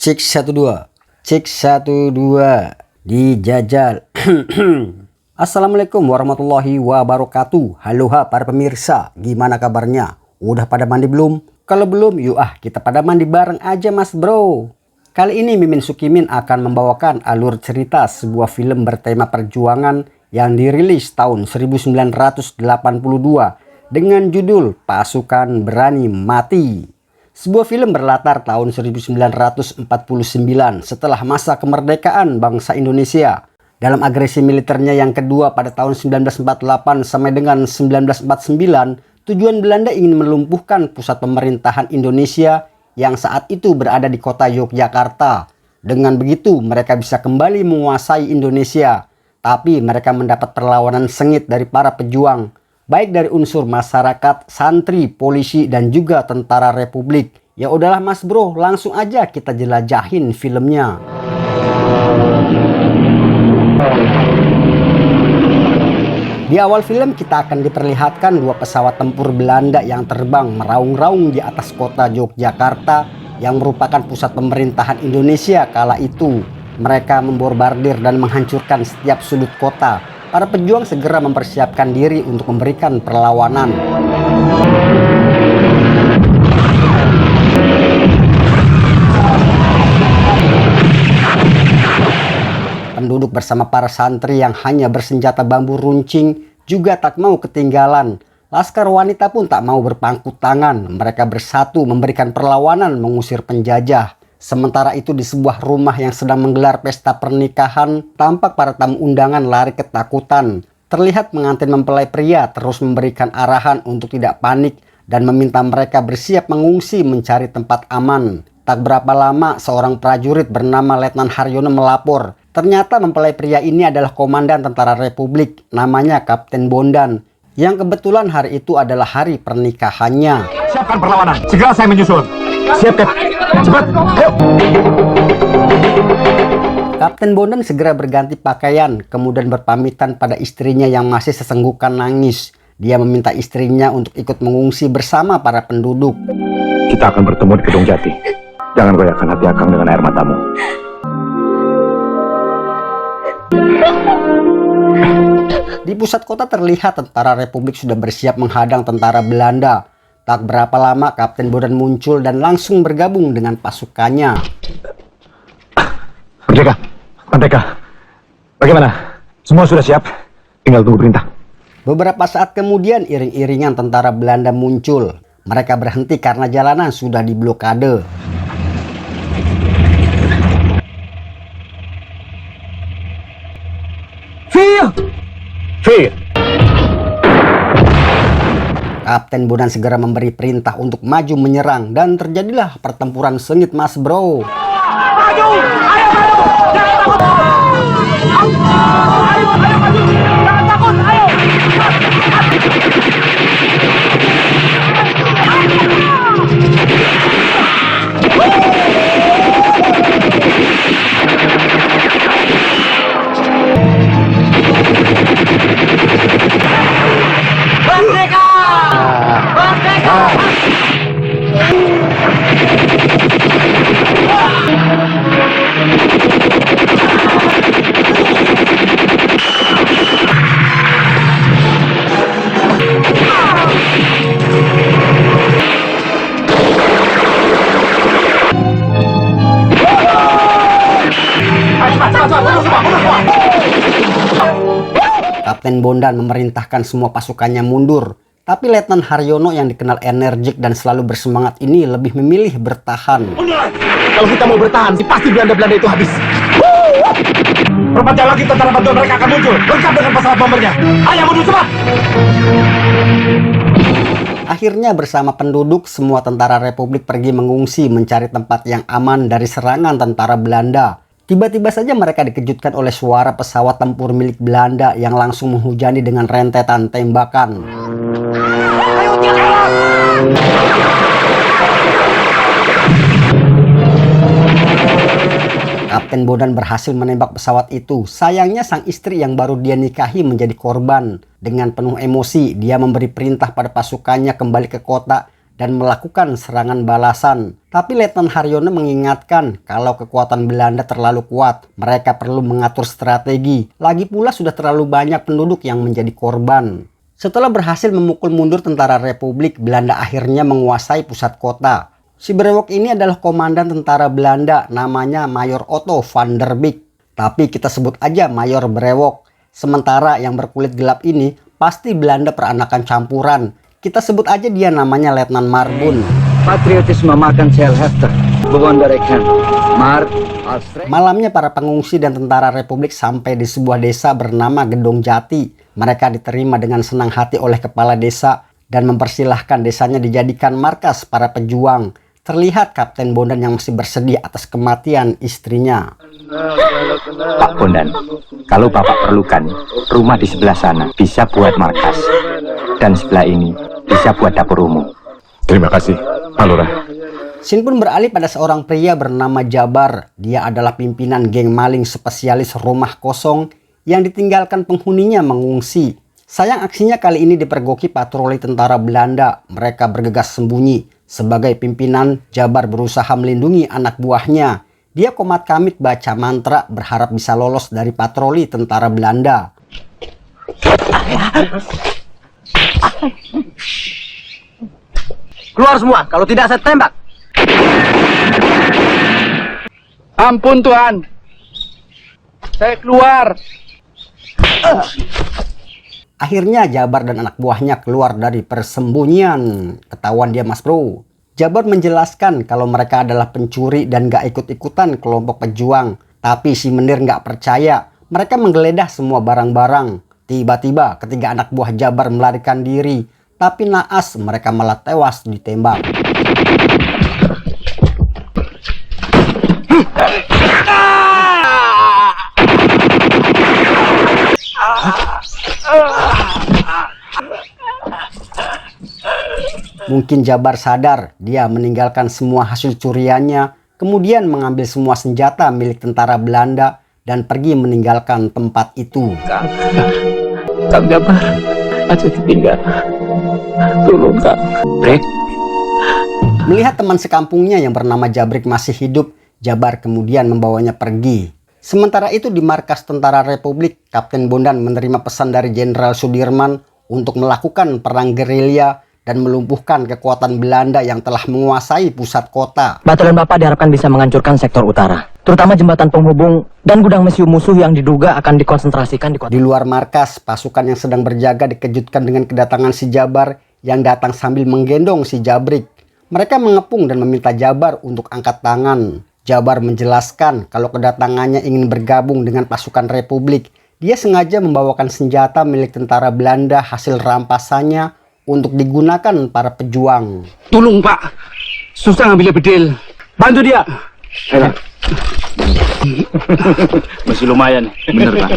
Cek 12, cek 12, dijajal. Assalamualaikum warahmatullahi wabarakatuh. Halo para pemirsa, gimana kabarnya? Udah pada mandi belum? Kalau belum, yuk kita pada mandi bareng aja mas bro. Kali ini Mimin Sukimin akan membawakan alur cerita sebuah film bertema perjuangan yang dirilis tahun 1982 dengan judul Pasukan Berani Mati. Sebuah film berlatar tahun 1949 setelah masa kemerdekaan bangsa Indonesia. Dalam agresi militernya yang kedua pada tahun 1948 sampai dengan 1949, tujuan Belanda ingin melumpuhkan pusat pemerintahan Indonesia yang saat itu berada di kota Yogyakarta. Dengan begitu mereka bisa kembali menguasai Indonesia. Tapi mereka mendapat perlawanan sengit dari para pejuang, baik dari unsur masyarakat, santri, polisi, dan juga tentara Republik. Ya udahlah mas bro, langsung aja kita jelajahin filmnya. Di awal film kita akan diperlihatkan dua pesawat tempur Belanda yang terbang meraung-raung di atas kota Yogyakarta yang merupakan pusat pemerintahan Indonesia kala itu. Mereka memborbardir dan menghancurkan setiap sudut kota. Para pejuang segera mempersiapkan diri untuk memberikan perlawanan. Penduduk bersama para santri yang hanya bersenjata bambu runcing juga tak mau ketinggalan. Laskar wanita pun tak mau berpangku tangan. Mereka bersatu memberikan perlawanan mengusir penjajah. Sementara itu di sebuah rumah yang sedang menggelar pesta pernikahan, tampak para tamu undangan lari ketakutan. Terlihat pengantin mempelai pria terus memberikan arahan untuk tidak panik dan meminta mereka bersiap mengungsi mencari tempat aman. Tak berapa lama seorang prajurit bernama Letnan Haryono melapor. Ternyata mempelai pria ini adalah komandan tentara Republik, namanya Kapten Bondan, yang kebetulan hari itu adalah hari pernikahannya. Siapkan perlawanan, segera saya menyusul. Siap, Kap. Cepat, ayo. Kapten Bondan segera berganti pakaian, kemudian berpamitan pada istrinya yang masih sesenggukan nangis. Dia meminta istrinya untuk ikut mengungsi bersama para penduduk. Kita akan bertemu di Gedung Jati. Jangan goyahkan hati Akang dengan air matamu. Di pusat kota terlihat tentara Republik sudah bersiap menghadang tentara Belanda. Tak berapa lama Kapten Bondan muncul dan langsung bergabung dengan pasukannya. Merdeka, Merdeka. Bagaimana? Semua sudah siap? Tinggal tunggu perintah. Beberapa saat kemudian iring-iringan tentara Belanda muncul. Mereka berhenti karena jalanan sudah diblokade. Fir! Kapten Bondan segera memberi perintah untuk maju menyerang dan terjadilah pertempuran sengit mas bro. Maju! Ayo maju! Jangan takut! Ayo maju! Jangan takut! Ayo! Merdeka! Merdeka! Kapten Bondan memerintahkan semua pasukannya mundur. Tapi Letnan Haryono yang dikenal energik dan selalu bersemangat ini lebih memilih bertahan. Kalau kita mau bertahan, pasti Belanda-Belanda itu habis. Berapa lagi tentara bantuan mereka akan muncul, lengkap dengan pesawat bombernya. Ayo mundur cepat! Akhirnya bersama penduduk, semua tentara Republik pergi mengungsi mencari tempat yang aman dari serangan tentara Belanda. Tiba-tiba saja mereka dikejutkan oleh suara pesawat tempur milik Belanda yang langsung menghujani dengan rentetan tembakan. Kapten Bondan berhasil menembak pesawat itu. Sayangnya sang istri yang baru dia nikahi menjadi korban. Dengan penuh emosi, dia memberi perintah pada pasukannya kembali ke kota dan melakukan serangan balasan. Tapi Letnan Haryono mengingatkan kalau kekuatan Belanda terlalu kuat. Mereka perlu mengatur strategi. Lagi pula sudah terlalu banyak penduduk yang menjadi korban. Setelah berhasil memukul mundur tentara Republik, Belanda akhirnya menguasai pusat kota. Si brewok ini adalah komandan tentara Belanda, namanya Mayor Otto van der Beek. Tapi kita sebut aja Mayor Brewok. Sementara yang berkulit gelap ini pasti Belanda peranakan campuran. Kita sebut aja dia namanya Letnan Marbun. Patriotisme makan sel heftig, bewonderingsverk. Malamnya para pengungsi dan tentara Republik sampai di sebuah desa bernama Gedong Jati. Mereka diterima dengan senang hati oleh kepala desa dan mempersilahkan desanya dijadikan markas para pejuang. Terlihat Kapten Bondan yang masih bersedih atas kematian istrinya. Pak Bondan, kalau Bapak perlukan, rumah di sebelah sana bisa buat markas. Dan sebelah ini bisa buat dapur umum. Terima kasih, Pak Lurah. Scene pun beralih pada seorang pria bernama Jabar. Dia adalah pimpinan geng maling spesialis rumah kosong yang ditinggalkan penghuninya mengungsi. Sayang aksinya kali ini dipergoki patroli tentara Belanda. Mereka bergegas sembunyi. Sebagai pimpinan, Jabar berusaha melindungi anak buahnya. Dia komat kamit baca mantra berharap bisa lolos dari patroli tentara Belanda. Keluar semua, kalau tidak saya tembak. Ampun Tuhan, saya keluar. Akhirnya Jabar dan anak buahnya keluar dari persembunyian. Ketahuan dia Mas Bro. Jabar menjelaskan kalau mereka adalah pencuri dan gak ikut-ikutan kelompok pejuang. Tapi si Menir gak percaya. Mereka menggeledah semua barang-barang. Tiba-tiba ketiga anak buah Jabar melarikan diri. Tapi naas mereka malah tewas ditembak. Mungkin Jabar sadar dia meninggalkan semua hasil curiannya, kemudian mengambil semua senjata milik tentara Belanda dan pergi meninggalkan tempat itu. Kang Jabar, aja tinggal. Tolong Kang. Brek, Melihat teman sekampungnya yang bernama Jabrik masih hidup, Jabar kemudian membawanya pergi. Sementara itu di markas tentara Republik, Kapten Bondan menerima pesan dari Jenderal Sudirman untuk melakukan perang gerilya dan melumpuhkan kekuatan Belanda yang telah menguasai pusat kota. Batalion Bapak diharapkan bisa menghancurkan sektor utara, terutama jembatan penghubung dan gudang mesiu musuh yang diduga akan dikonsentrasikan di kota. Di luar markas, pasukan yang sedang berjaga dikejutkan dengan kedatangan si Jabar yang datang sambil menggendong si Jabrik. Mereka mengepung dan meminta Jabar untuk angkat tangan. Jabar menjelaskan kalau kedatangannya ingin bergabung dengan pasukan Republik. Dia sengaja membawakan senjata milik tentara Belanda hasil rampasannya untuk digunakan para pejuang. Tolong Pak, susah ngambilnya bedil. Bantu dia. masih lumayan, bener Pak.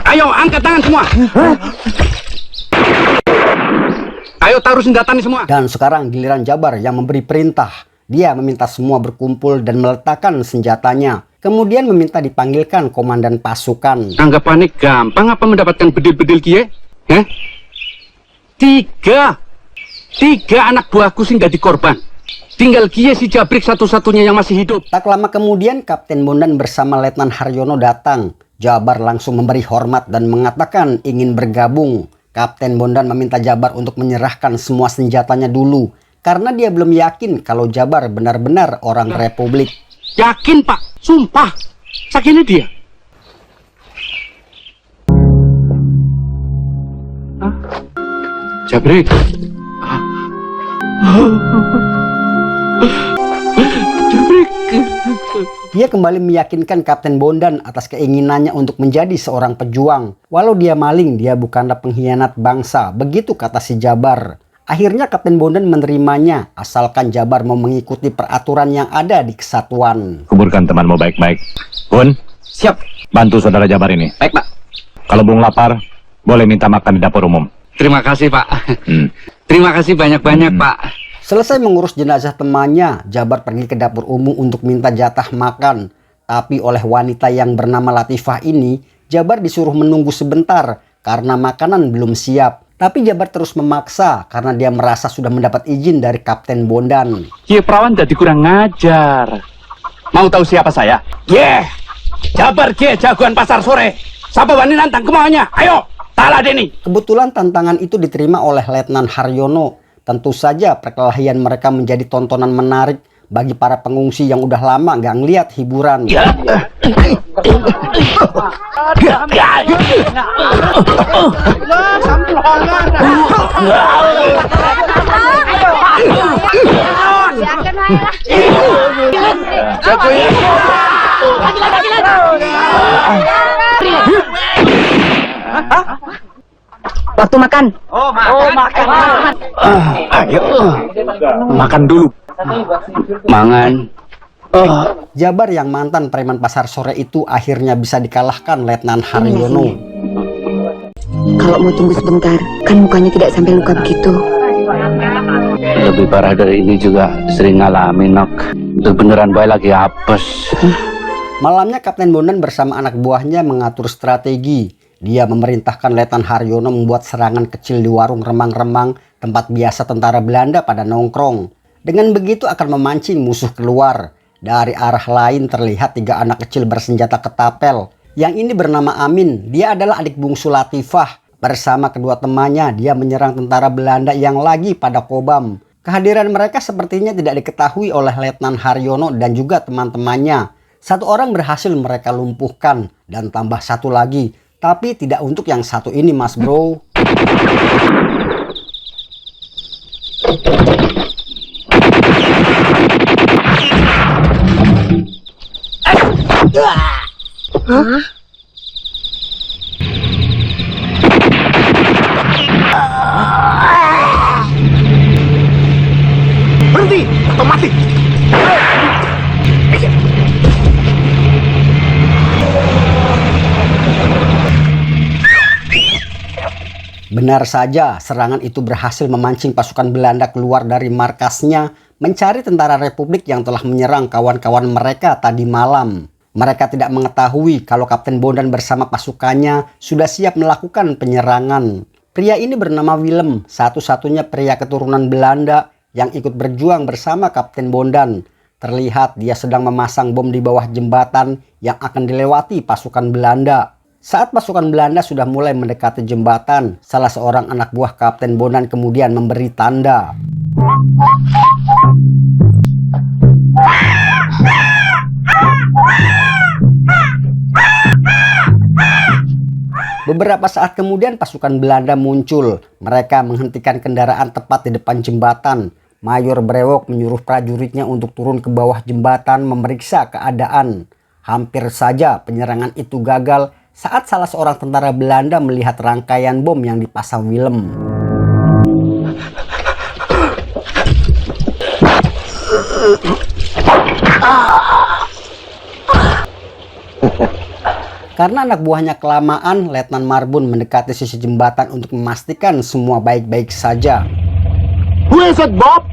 Ayo angkat tangan semua. Ayo taruh senjata nih semua. Dan sekarang giliran Jabar yang memberi perintah. Dia meminta semua berkumpul dan meletakkan senjatanya. Kemudian meminta dipanggilkan komandan pasukan. Anggapannya gampang apa mendapatkan bedil-bedil kie? Tiga anak buahku sih nggak dikorban. Tinggal kie si Jabrik satu-satunya yang masih hidup. Tak lama kemudian Kapten Bondan bersama Letnan Haryono datang. Jabar langsung memberi hormat dan mengatakan ingin bergabung. Kapten Bondan meminta Jabar untuk menyerahkan semua senjatanya dulu. Karena dia belum yakin kalau Jabar benar-benar orang Republik. Yakin Pak, sumpah. Sakitnya dia. Jabrik. Jabrik. Dia kembali meyakinkan Kapten Bondan atas keinginannya untuk menjadi seorang pejuang. Walau dia maling, dia bukanlah pengkhianat bangsa. Begitu kata si Jabar. Akhirnya Kapten Bondan menerimanya, asalkan Jabar mau mengikuti peraturan yang ada di kesatuan. Kuburkan temanmu baik-baik. Bun, Siap. bantu saudara Jabar ini. Baik, Pak. Kalau Bung lapar, boleh minta makan di dapur umum. Terima kasih, Pak. Terima kasih banyak-banyak, Pak. Selesai mengurus jenazah temannya, Jabar pergi ke dapur umum untuk minta jatah makan. Tapi oleh wanita yang bernama Latifah ini, Jabar disuruh menunggu sebentar karena makanan belum siap. Tapi Jabar terus memaksa karena dia merasa sudah mendapat izin dari Kapten Bondan. Kie perawan jadi kurang ngajar. Mau tahu siapa saya? Jabar Kie jagoan pasar sore. Siapa wani nantang kemauannya? Ayo, talah Deni. Kebetulan tantangan itu diterima oleh Letnan Haryono. Tentu saja perkelahian mereka menjadi tontonan menarik bagi para pengungsi yang udah lama nggak ngeliat hiburan. Waktu makan. Ayo, makan dulu. Mangan. Jabar yang mantan preman pasar sore itu akhirnya bisa dikalahkan Letnan Haryono. Kalau mau tunggu sebentar, kan mukanya tidak sampai luka begitu. Lebih parah dari ini juga sering ngalamin, Nok. Itu beneran bayi lagi apes. Malamnya Kapten Bondan bersama anak buahnya mengatur strategi. Dia memerintahkan Letnan Haryono membuat serangan kecil di warung remang-remang tempat biasa tentara Belanda pada nongkrong. Dengan begitu akan memancing musuh keluar. Dari arah lain terlihat 3 anak kecil bersenjata ketapel. Yang ini bernama Amin. Dia adalah adik bungsu Latifah. Bersama kedua temannya, dia menyerang tentara Belanda yang lagi pada kobam. Kehadiran mereka sepertinya tidak diketahui oleh Letnan Haryono dan juga teman-temannya. 1 orang berhasil mereka lumpuhkan dan tambah 1 lagi. Tapi tidak untuk yang 1 ini, Mas Bro. Berhenti atau mati. Benar saja, serangan itu berhasil memancing pasukan Belanda keluar dari markasnya mencari tentara Republik yang telah menyerang kawan-kawan mereka tadi malam. Mereka tidak mengetahui kalau Kapten Bondan bersama pasukannya sudah siap melakukan penyerangan. Pria ini bernama Willem, satu-satunya pria keturunan Belanda yang ikut berjuang bersama Kapten Bondan. Terlihat dia sedang memasang bom di bawah jembatan yang akan dilewati pasukan Belanda. Saat pasukan Belanda sudah mulai mendekati jembatan, salah seorang anak buah Kapten Bondan kemudian memberi tanda. Beberapa saat kemudian pasukan Belanda muncul. Mereka menghentikan kendaraan tepat di depan jembatan. Mayor Brewok menyuruh prajuritnya untuk turun ke bawah jembatan memeriksa keadaan. Hampir saja penyerangan itu gagal saat salah seorang tentara Belanda melihat rangkaian bom yang dipasang Willem. Karena anak buahnya kelamaan, Letnan Marbun mendekati sisi jembatan untuk memastikan semua baik-baik saja. Who is it, Bob?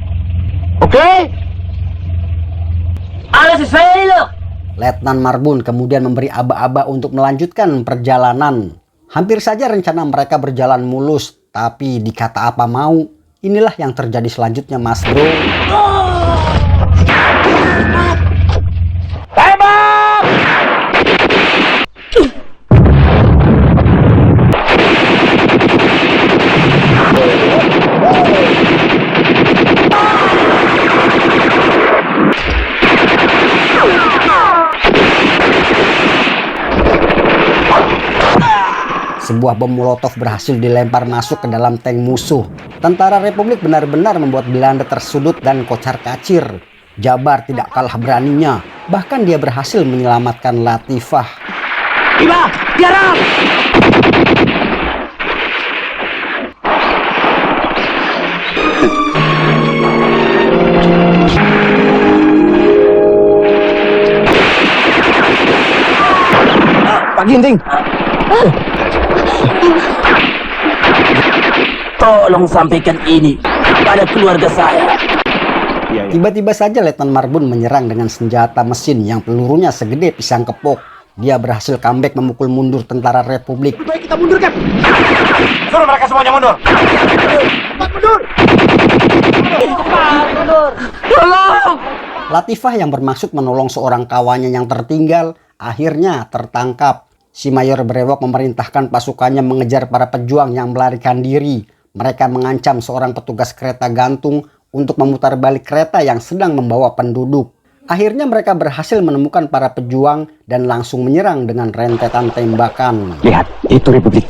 Okay? Letnan Marbun kemudian memberi aba-aba untuk melanjutkan perjalanan. Hampir saja rencana mereka berjalan mulus, tapi dikata apa mau, inilah yang terjadi selanjutnya, Mas Bro. Sebuah bom molotov berhasil dilempar masuk ke dalam tank musuh. Tentara Republik benar-benar membuat Belanda tersudut dan kocar-kacir. Jabar tidak kalah beraninya, bahkan dia berhasil menyelamatkan Latifah. Iba, tiarap! Pak Ginting. Tolong sampaikan ini pada keluarga saya. Tiba-tiba saja Letnan Marbun menyerang dengan senjata mesin yang pelurunya segede pisang kepok. Dia berhasil comeback memukul mundur tentara Republik. Baik, kita mundur, Cap. Suruh mereka semuanya mundur. Mundur. Mundur. Tolong. Latifah yang bermaksud menolong seorang kawannya yang tertinggal akhirnya tertangkap. Si Mayor Brewok memerintahkan pasukannya mengejar para pejuang yang melarikan diri. Mereka mengancam seorang petugas kereta gantung untuk memutar balik kereta yang sedang membawa penduduk. Akhirnya mereka berhasil menemukan para pejuang dan langsung menyerang dengan rentetan tembakan. Lihat, itu Republik.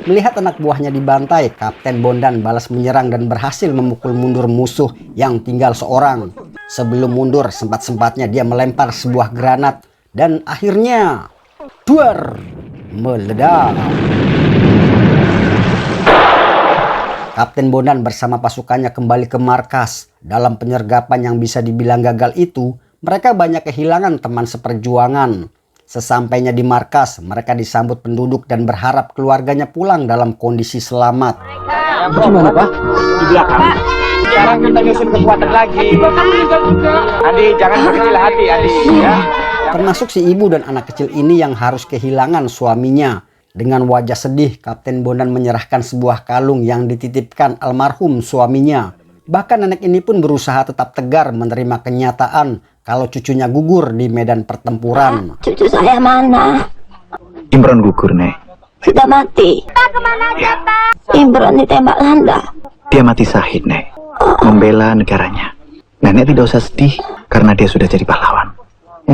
Melihat anak buahnya dibantai, Kapten Bondan balas menyerang dan berhasil memukul mundur musuh yang tinggal seorang. Sebelum mundur, sempat-sempatnya dia melempar sebuah granat dan akhirnya duar, meledak. Kapten Bondan bersama pasukannya kembali ke markas. Dalam penyergapan yang bisa dibilang gagal itu, mereka banyak kehilangan teman seperjuangan. Sesampainya di markas, mereka disambut penduduk dan berharap keluarganya pulang dalam kondisi selamat. Gimana, Pak? Di belakang. Sekarang kita nyusun kekuatan lagi. Adi, jangan berkecil hati, Adi. Ya. Termasuk si ibu dan anak kecil ini yang harus kehilangan suaminya. Dengan wajah sedih, Kapten Bondan menyerahkan sebuah kalung yang dititipkan almarhum suaminya. Bahkan nenek ini pun berusaha tetap tegar menerima kenyataan kalau cucunya gugur di medan pertempuran. Cucu saya mana? Imron gugur, Nek. Sudah mati. Pak, kemana aja, Pak? Imron ditembak Landa. Dia mati syahid, Nek. Membela negaranya. Nenek tidak usah sedih karena dia sudah jadi pahlawan.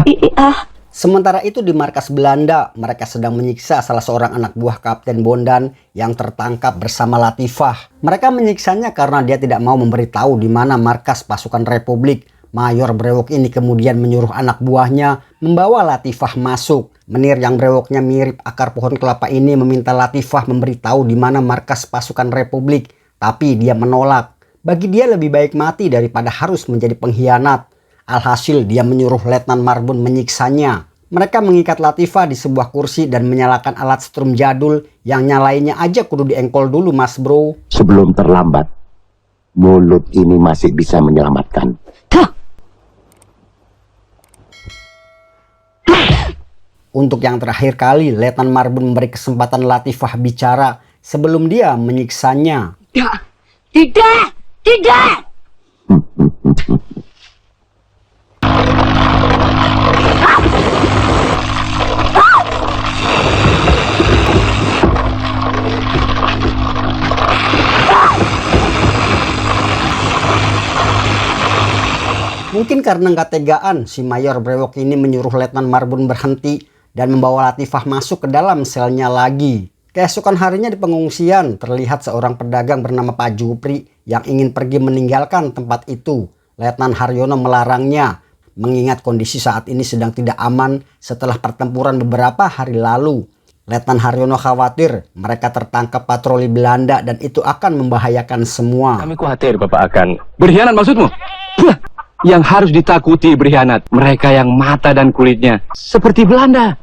Iya. Sementara itu di markas Belanda, mereka sedang menyiksa salah seorang anak buah Kapten Bondan yang tertangkap bersama Latifah. Mereka menyiksanya karena dia tidak mau memberitahu di mana markas pasukan Republik. Mayor Brewok ini kemudian menyuruh anak buahnya membawa Latifah masuk. Menir yang brewoknya mirip akar pohon kelapa ini meminta Latifah memberitahu di mana markas pasukan Republik, tapi dia menolak. Bagi dia lebih baik mati daripada harus menjadi pengkhianat. Alhasil dia menyuruh Letnan Marbun menyiksanya. Mereka mengikat Latifah di sebuah kursi dan menyalakan alat strum jadul yang nyalainnya aja kudu diengkol dulu, Mas Bro. Sebelum terlambat, mulut ini masih bisa menyelamatkan. Untuk yang terakhir kali, Letnan Marbun memberi kesempatan Latifah bicara sebelum dia menyiksanya. Tidak! Tidak! Mungkin karena nggak tegaan, si Mayor Brewok ini menyuruh Letnan Marbun berhenti dan membawa Latifah masuk ke dalam selnya lagi. Keesokan harinya di pengungsian, terlihat seorang pedagang bernama Pak Jupri yang ingin pergi meninggalkan tempat itu. Letnan Haryono melarangnya, mengingat kondisi saat ini sedang tidak aman setelah pertempuran beberapa hari lalu. Letnan Haryono khawatir mereka tertangkap patroli Belanda dan itu akan membahayakan semua. Kami khawatir Bapak akan berkhianat maksudmu? Yang harus ditakuti berkhianat mereka yang mata dan kulitnya seperti Belanda.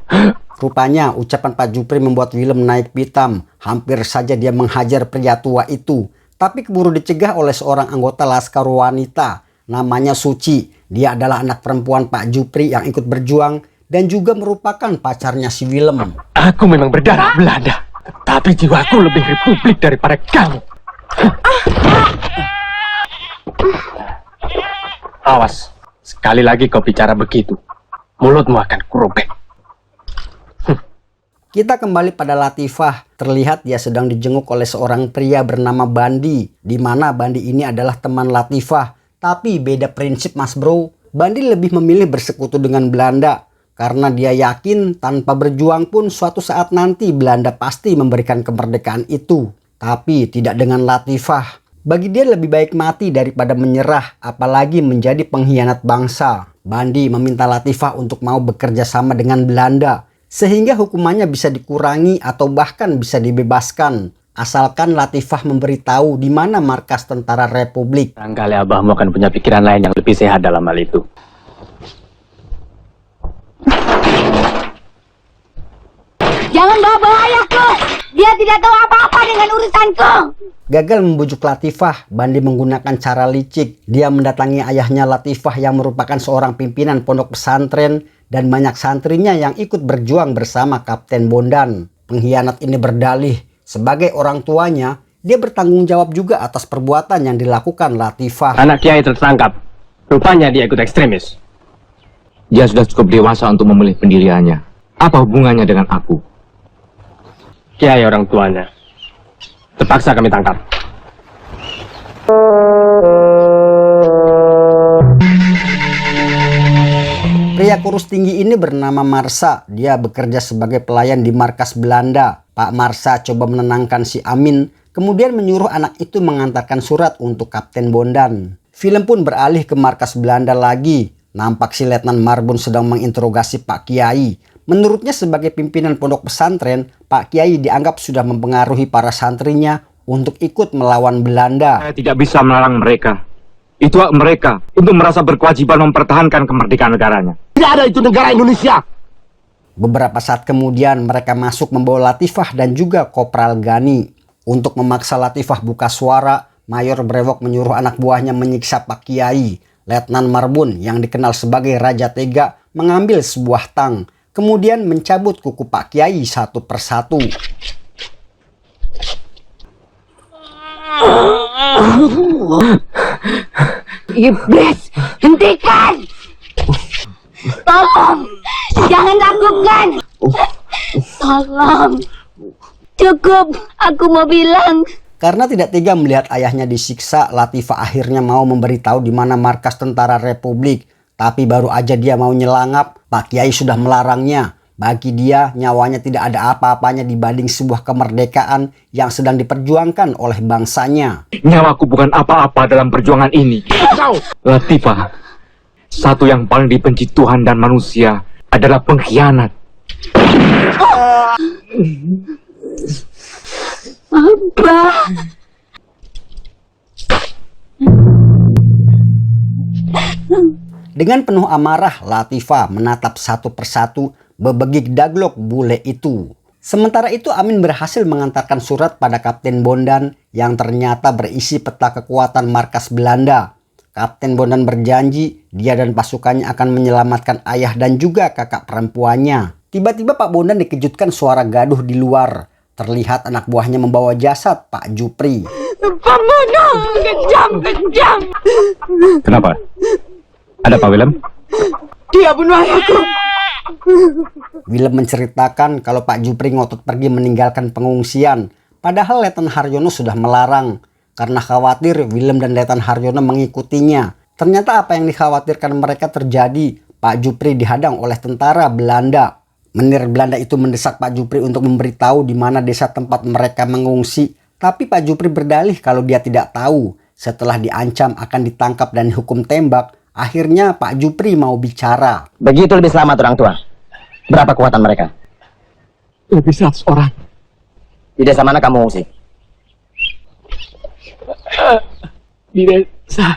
Rupanya ucapan Pak Jupri membuat Willem naik pitam. Hampir saja dia menghajar pria tua itu. Tapi keburu dicegah oleh seorang anggota laskar wanita. Namanya Suci. Dia adalah anak perempuan Pak Jupri yang ikut berjuang dan juga merupakan pacarnya si Willem. Aku memang berdarah Belanda, tapi jiwaku lebih Republik daripada kamu. Awas, sekali lagi kau bicara begitu, mulutmu akan kurobek. Kita kembali pada Latifah. Terlihat dia sedang dijenguk oleh seorang pria bernama Bandi. Di mana Bandi ini adalah teman Latifah. Tapi beda prinsip, Mas Bro. Bandi lebih memilih bersekutu dengan Belanda. karena dia yakin tanpa berjuang pun suatu saat nanti Belanda pasti memberikan kemerdekaan itu. Tapi tidak dengan Latifah. Bagi dia lebih baik mati daripada menyerah, apalagi menjadi pengkhianat bangsa. Bandi meminta Latifah untuk mau bekerja sama dengan Belanda, sehingga hukumannya bisa dikurangi atau bahkan bisa dibebaskan. Asalkan Latifah memberitahu di mana markas tentara Republik. Barangkali abahmu akan punya pikiran lain yang lebih sehat dalam hal itu. Jangan bawa bahayaku. Dia tidak tahu apa-apa dengan urusanku. Gagal membujuk Latifah, Bandi menggunakan cara licik. Dia mendatangi ayahnya Latifah yang merupakan seorang pimpinan pondok pesantren dan banyak santrinya yang ikut berjuang bersama Kapten Bondan. Pengkhianat ini berdalih, sebagai orang tuanya, dia bertanggung jawab juga atas perbuatan yang dilakukan Latifah. Anak Kiai tertangkap. Rupanya dia ikut ekstremis. Dia sudah cukup dewasa untuk memilih pendiriannya. Apa hubungannya dengan aku? Kiai orang tuanya. Terpaksa kami tangkap. Pria kurus tinggi ini bernama Marsa. Dia bekerja sebagai pelayan di markas Belanda. Pak Marsa coba menenangkan si Amin, kemudian menyuruh anak itu mengantarkan surat untuk Kapten Bondan. Film pun beralih ke markas Belanda lagi. Nampak si Letnan Marbun sedang menginterogasi Pak Kiai. Menurutnya sebagai pimpinan pondok pesantren, Pak Kiai dianggap sudah mempengaruhi para santrinya untuk ikut melawan Belanda. Saya tidak bisa melarang mereka. Itu hak mereka untuk merasa berkewajiban mempertahankan kemerdekaan negaranya. Tidak ada itu negara Indonesia. Beberapa saat kemudian mereka masuk membawa Latifah dan juga Kopral Gani. Untuk memaksa Latifah buka suara, Mayor Brewok menyuruh anak buahnya menyiksa Pak Kiai. Letnan Marbun yang dikenal sebagai Raja Tega mengambil sebuah tang, kemudian mencabut kuku Pak Kiai satu persatu. Iblis, hentikan! Tolong, jangan lakukan! Tolong, cukup, aku mau bilang. Karena tidak tega melihat ayahnya disiksa, Latifah akhirnya mau memberitahu di mana markas tentara Republik. Tapi baru aja dia mau nyelangap, Pak Kiai sudah melarangnya. Bagi dia, nyawanya tidak ada apa-apanya dibanding sebuah kemerdekaan yang sedang diperjuangkan oleh bangsanya. Nyawaku bukan apa-apa dalam perjuangan ini. Latifah, satu yang paling dibenci Tuhan dan manusia adalah pengkhianat. Abah. Dengan penuh amarah, Latifah menatap satu persatu bebegik daglok bule itu. Sementara itu Amin berhasil mengantarkan surat pada Kapten Bondan yang ternyata berisi peta kekuatan markas Belanda. Kapten Bondan berjanji dia dan pasukannya akan menyelamatkan ayah dan juga kakak perempuannya. Tiba-tiba Pak Bondan dikejutkan suara gaduh di luar. Terlihat anak buahnya membawa jasad Pak Jupri. Pembunuh, kejam. Kenapa? Ada Pak Willem? Dia bunuh ayahku. Willem menceritakan kalau Pak Jupri ngotot pergi meninggalkan pengungsian. Padahal Letnan Haryono sudah melarang. Karena khawatir Willem dan Letnan Haryono mengikutinya. Ternyata apa yang dikhawatirkan mereka terjadi. Pak Jupri dihadang oleh tentara Belanda. Menir Belanda itu mendesak Pak Jupri untuk memberitahu di mana desa tempat mereka mengungsi. Tapi Pak Jupri berdalih kalau dia tidak tahu. Setelah diancam akan ditangkap dan dihukum tembak, akhirnya Pak Jupri mau bicara. Begitu lebih selamat orang tua. Berapa kekuatan mereka? Lebih 100 orang. Di desa mana kamu mengungsi? Di desa.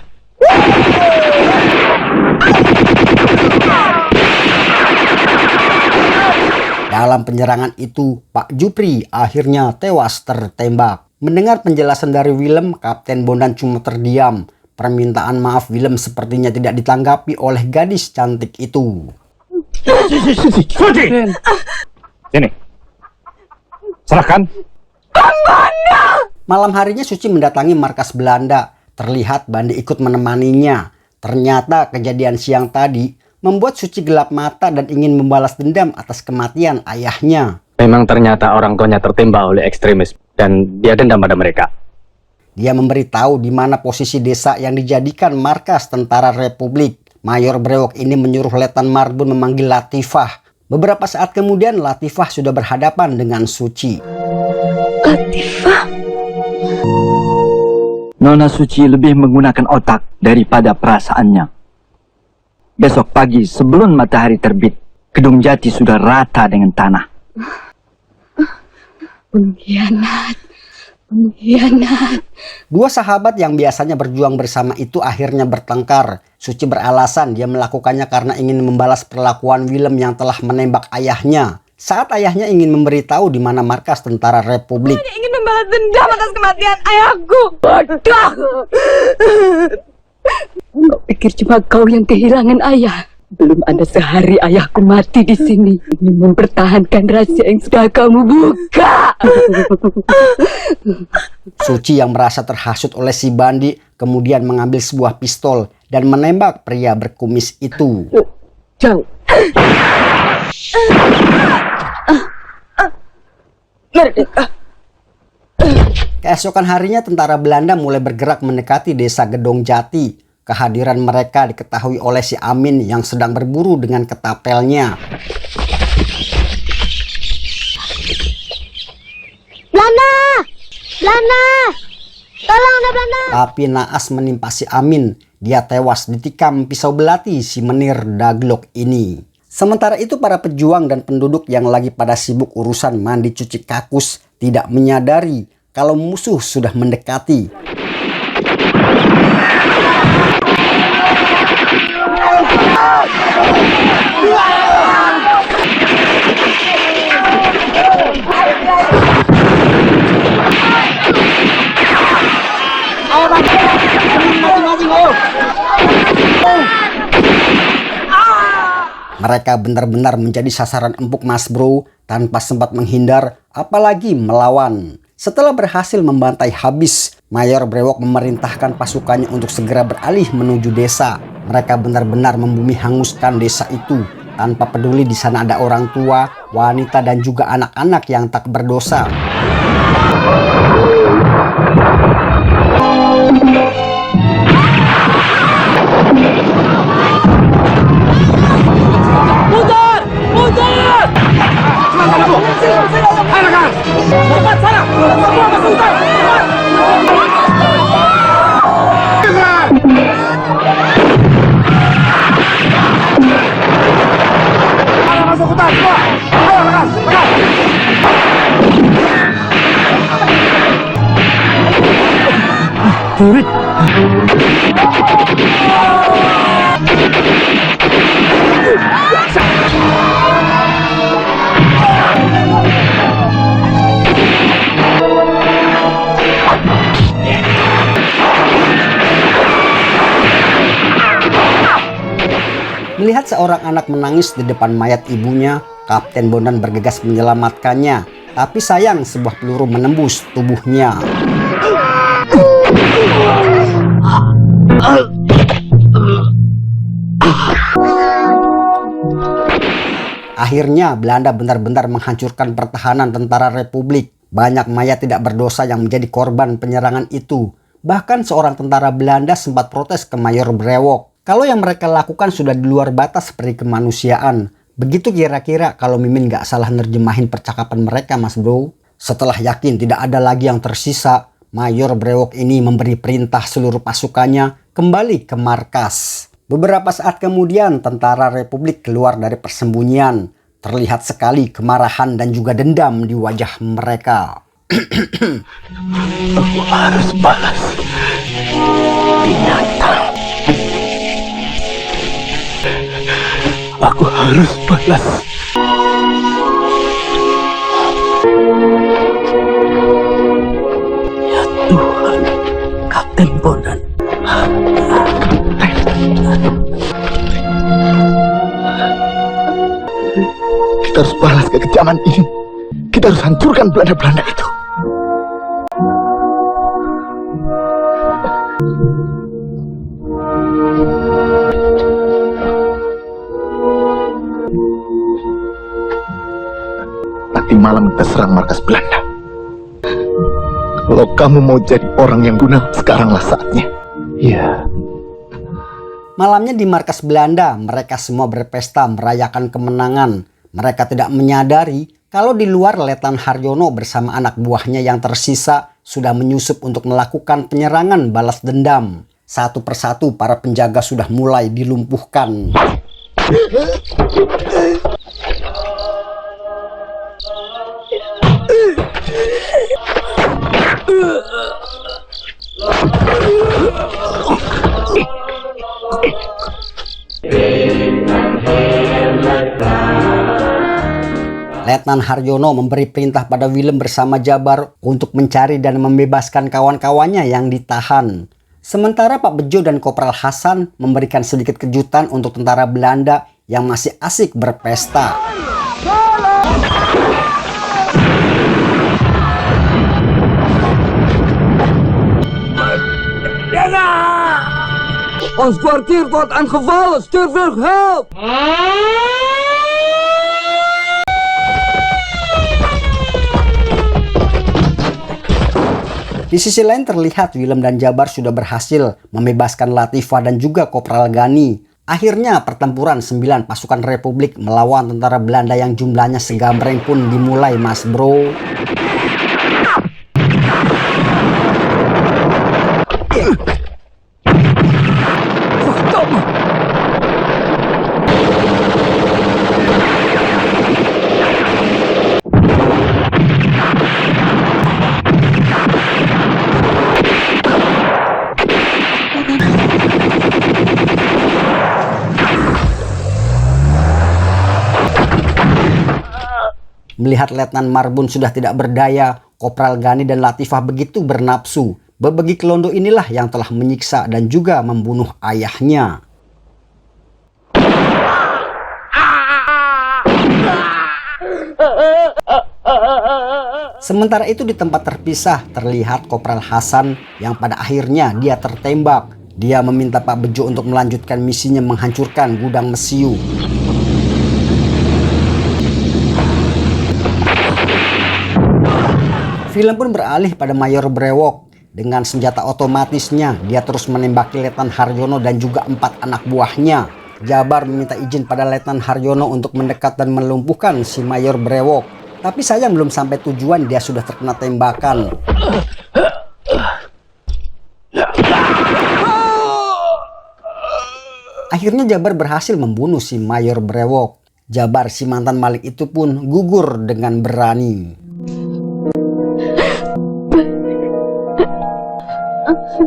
Dalam penyerangan itu, Pak Jupri akhirnya tewas tertembak. Mendengar penjelasan dari Willem, Kapten Bondan cuma terdiam. Permintaan maaf Willem sepertinya tidak ditanggapi oleh gadis cantik itu. Sini. Serahkan. Malam harinya Suci mendatangi markas Belanda. Terlihat Bandi ikut menemaninya. Ternyata kejadian siang tadi membuat Suci gelap mata dan ingin membalas dendam atas kematian ayahnya. Memang ternyata orang tuanya tertembak oleh ekstremis dan dia dendam pada mereka. Dia memberitahu di mana posisi desa yang dijadikan markas tentara Republik. Mayor Brewok ini menyuruh Letnan Marbun memanggil Latifah. Beberapa saat kemudian Latifah sudah berhadapan dengan Suci. Latifah. Nona Suci lebih menggunakan otak daripada perasaannya. Besok pagi sebelum matahari terbit, Gedung Jati sudah rata dengan tanah. Pengkhianat. Pengkhianat. Dua sahabat yang biasanya berjuang bersama itu akhirnya bertengkar. Suci beralasan dia melakukannya karena ingin membalas perlakuan Willem yang telah menembak ayahnya. Saat ayahnya ingin memberitahu di mana markas tentara Republik. Dia ingin membalas dendam atas kematian ayahku. Bodoh. Kau pikir cuma kau yang kehilangan ayah? Belum ada sehari ayahku mati di sini. Ingin mempertahankan rahasia yang sudah kamu buka. Suci yang merasa terhasut oleh si Bandi kemudian mengambil sebuah pistol dan menembak pria berkumis itu. Jauh. Merdeka. Keesokan harinya tentara Belanda mulai bergerak mendekati desa Gedong Jati. Kehadiran mereka diketahui oleh si Amin yang sedang berburu dengan ketapelnya. Belanda! Belanda! Tolong ada Belanda! Tapi naas menimpa si Amin. Dia tewas ditikam pisau belati si Menir Daglok ini. Sementara itu para pejuang dan penduduk yang lagi pada sibuk urusan mandi cuci kakus tidak menyadari kalau musuh sudah mendekati. Mereka benar-benar menjadi sasaran empuk Mas Bro tanpa sempat menghindar apalagi melawan. Setelah berhasil membantai habis, Mayor Brewok memerintahkan pasukannya untuk segera beralih menuju desa. Mereka benar-benar membumi hanguskan desa itu tanpa peduli di sana ada orang tua, wanita dan juga anak-anak yang tak berdosa. Melihat seorang anak menangis di depan mayat ibunya, Kapten Bondan bergegas menyelamatkannya. Tapi sayang sebuah peluru menembus tubuhnya. Akhirnya Belanda benar-benar menghancurkan pertahanan tentara Republik. Banyak mayat tidak berdosa yang menjadi korban penyerangan itu. Bahkan seorang tentara Belanda sempat protes ke Mayor Brewok. Kalau yang mereka lakukan sudah di luar batas peri kemanusiaan. Begitu kira-kira kalau Mimin gak salah nerjemahin percakapan mereka Mas Bro. Setelah yakin tidak ada lagi yang tersisa, Mayor Brewok ini memberi perintah seluruh pasukannya kembali ke markas. Beberapa saat kemudian tentara Republik keluar dari persembunyian. Terlihat sekali kemarahan dan juga dendam di wajah mereka. Aku harus balas. Binatang. Aku harus balas. Ya Tuhan, Kapten Bondan. Kita harus balas kekejaman ini. Kita harus hancurkan Belanda-Belanda itu. Nanti malam kita serang markas Belanda. Kalau kamu mau jadi orang yang guna, sekaranglah saatnya. Iya. Malamnya di markas Belanda, mereka semua berpesta merayakan kemenangan. Mereka tidak menyadari kalau di luar Letnan Haryono bersama anak buahnya yang tersisa sudah menyusup untuk melakukan penyerangan balas dendam. Satu persatu para penjaga sudah mulai dilumpuhkan. Letnan Haryono memberi perintah pada Willem bersama Jabar untuk mencari dan membebaskan kawan-kawannya yang ditahan. Sementara Pak Bejo dan Kopral Hasan memberikan sedikit kejutan untuk tentara Belanda yang masih asik berpesta. Ons kwartier wordt aangevallen. Stuur vlug hulp! Di sisi lain terlihat Willem dan Jabar sudah berhasil membebaskan Latifah dan juga Kopral Gani. Akhirnya pertempuran 9 pasukan Republik melawan tentara Belanda yang jumlahnya segambreng pun dimulai, Mas Bro. Melihat Letnan Marbun sudah tidak berdaya, Kopral Gani dan Latifah begitu bernapsu. Bebegi Kelondo inilah yang telah menyiksa dan juga membunuh ayahnya. Sementara itu di tempat terpisah terlihat Kopral Hasan yang pada akhirnya dia tertembak. Dia meminta Pak Bejo untuk melanjutkan misinya menghancurkan gudang mesiu. Willem pun beralih pada Mayor Brewok. Dengan senjata otomatisnya, dia terus menembaki Letnan Haryono dan juga 4 anak buahnya. Jabar meminta izin pada Letnan Haryono untuk mendekat dan melumpuhkan si Mayor Brewok. Tapi sayang belum sampai tujuan dia sudah terkena tembakan. Akhirnya Jabar berhasil membunuh si Mayor Brewok. Jabar si mantan Malik itu pun gugur dengan berani.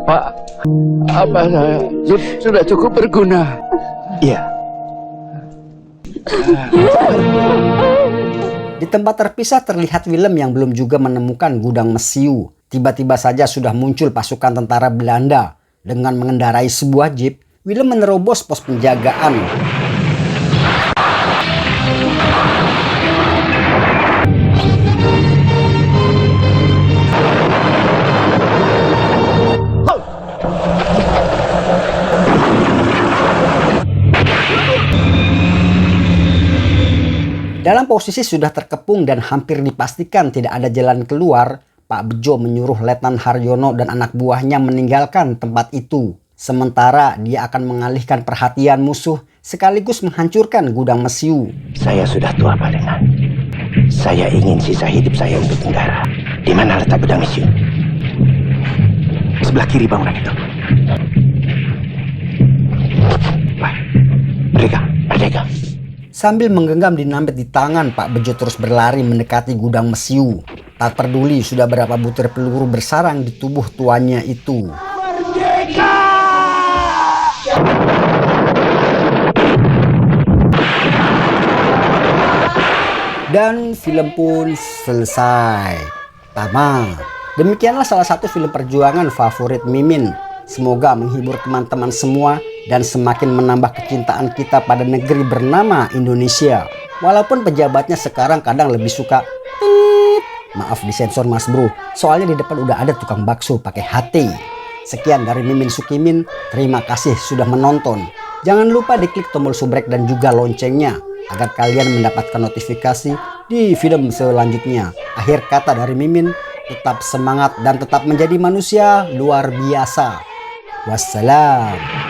Pak, apa saya sudah cukup berguna? Iya. Di tempat terpisah terlihat Willem yang belum juga menemukan gudang mesiu. Tiba-tiba saja sudah muncul pasukan tentara Belanda. Dengan mengendarai sebuah jeep, Willem menerobos pos penjagaan. Dalam posisi sudah terkepung dan hampir dipastikan tidak ada jalan keluar, Pak Bejo menyuruh Letnan Haryono dan anak buahnya meninggalkan tempat itu. Sementara dia akan mengalihkan perhatian musuh sekaligus menghancurkan gudang mesiu. Saya sudah tua, Pak Letnan. Saya ingin sisa hidup saya untuk negara. Di mana letak gudang mesiu? Sebelah kiri bangunan itu. Wah, merdeka. Sambil menggenggam dinamit di tangan, Pak Bejo terus berlari mendekati gudang mesiu. Tak peduli sudah berapa butir peluru bersarang di tubuh tuannya itu. Merdeka! Dan film pun selesai. Tamat. Demikianlah salah satu film perjuangan favorit Mimin. Semoga menghibur teman-teman semua dan semakin menambah kecintaan kita pada negeri bernama Indonesia. Walaupun pejabatnya sekarang kadang lebih suka maaf disensor Mas Bro, soalnya di depan udah ada tukang bakso pakai HT. Sekian dari Mimin Sukimin, terima kasih sudah menonton. Jangan lupa diklik tombol subrek dan juga loncengnya agar kalian mendapatkan notifikasi di film selanjutnya. Akhir kata dari Mimin, tetap semangat dan tetap menjadi manusia luar biasa. Wassalam.